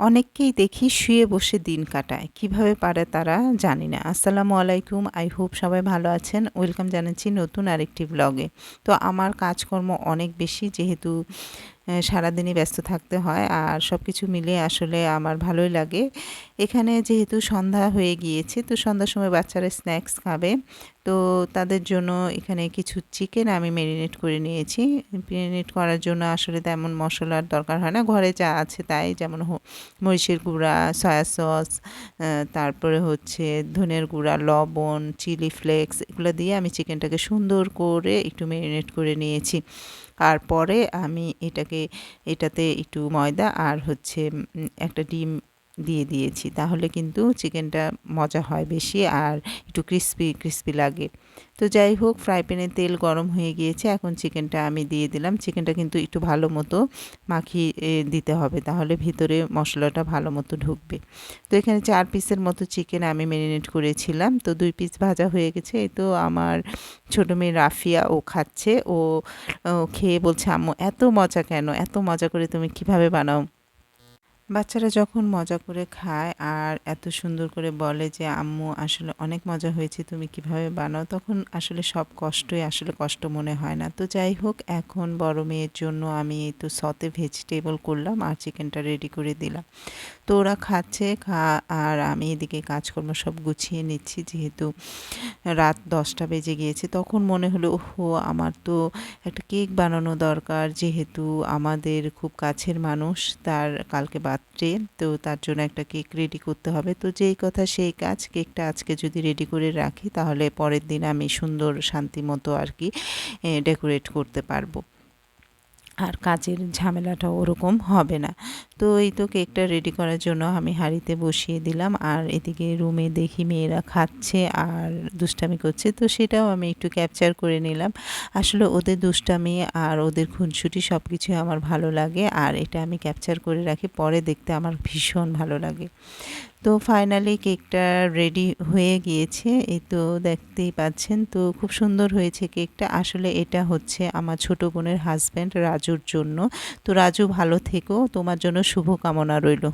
অনেককেই দেখি শুয়ে বসে দিন কাটায়। কিভাবে পারে তারা জানি না। আসসালামু আলাইকুম। আই হোপ সবাই ভালো আছেন। ওয়েলকাম জানাচ্ছি নতুন আরেকটি ব্লগে। তো আমার কাজকর্ম অনেক বেশি যেহেতু সারাদিনই ব্যস্ত থাকতে হয় আর সব কিছু মিলিয়ে আসলে আমার ভালোই লাগে। এখানে যেহেতু সন্ধ্যা হয়ে গিয়েছে তো সন্ধ্যার সময় বাচ্চারা স্ন্যাক্স খাবে। তো তাদের জন্য এখানে কিছু চিকেন আমি মেরিনেট করে নিয়েছি। মেরিনেট করার জন্য আসলে তেমন মশলার দরকার হয় না। ঘরে যা আছে তাই যেমন মরিচের গুঁড়া, সয়া সস, তারপরে হচ্ছে ধনের গুঁড়া, লবণ, চিলি ফ্লেক্স এগুলো দিয়ে আমি চিকেনটাকে সুন্দর করে একটু মেরিনেট করে নিয়েছি। আর পরে আমি এটাতে একটু ময়দা আর হচ্ছে একটা ডিম দিয়ে দিয়েছি। তাহলে কিন্তু চিকেনটা মজা হয় বেশি আর একটু ক্রিস্পি লাগে। তো যাই হোক ফ্রাই প্যানে তেল গরম হয়ে গিয়েছে। এখন চিকেনটা আমি দিয়ে দিলাম। চিকেনটা কিন্তু একটু ভালো মতো মাখিয়ে দিতে হবে। তাহলে ভিতরে মশলাটা ভালো মতো ঢুকবে। তো এখানে ৪ পিসের মতো চিকেন আমি মেরিনেট করেছিলাম। তো ২ পিস ভাজা হয়ে গেছে। এই তো আমার ছোট মেয়ে রাফিয়া ও খাচ্ছে। ও খেয়ে বলছে, "আম্মু এত মজা কেন? এত মজা করে তুমি কিভাবে বানাও?" বাচ্চারা যখন মজা করে খায় আর এত সুন্দর করে বলে যে, "আম্মু আসলে অনেক মজা হয়েছে, তুমি কিভাবে বানাও?" তখন আসলে সব কষ্টই আসলে কষ্ট মনে হয় না। তো যাই হোক এখন বড় মেয়ের জন্য আমি এই তো সতে ভেজিটেবল করলাম আর চিকেনটা রেডি করে দিলাম। তো ওরা খাচ্ছে আর আমি এদিকে কাজকর্ম সব গুছিয়ে নিচ্ছি যেহেতু রাত ১০টা বেজে গিয়েছে। তখন মনে হলো ওহো! আমার তো একটা কেক বানানো দরকার যেহেতু আমাদের খুব কাছের মানুষ তার কালকে বার্থডে। তো তার জন্য একটা কেক রেডি করতে হবে। তো যেই কথা সেই কাজ। কেকটা আজকে যদি রেডি করে রাখি তাহলে পরের দিন আমি সুন্দর শান্তিমতো আরকি ডেকোরেট করতে পারবো। আর কাজের ঝামেলাটাও ওরকম হবে না। তো এই তো কেকটা রেডি করার জন্য আমি হাঁড়িতে বসিয়ে দিলাম আর এদিকে রুমে দেখি মেয়েরা খাচ্ছে আর দুষ্টামি করছে। তো সেটাও আমি একটু ক্যাপচার করে নিলাম। আসলে ওদের দুষ্টামি আর ওদের খুনসুটি সব কিছুই আমার ভালো লাগে আর এটা আমি ক্যাপচার করে রাখি। পরে দেখতে আমার ভীষণ ভালো লাগে। তো ফাইনালি কেকটা রেডি হয়ে গিয়েছে। এই তো দেখতেই পাচ্ছেন। তো খুব সুন্দর হয়েছে কেকটা। আসলে এটা হচ্ছে আমার ছোট বোনের হাসব্যান্ড রাজুর জন্য। তো রাজু ভালো থেকো। তোমার জন্য শুভকামনা রইলো।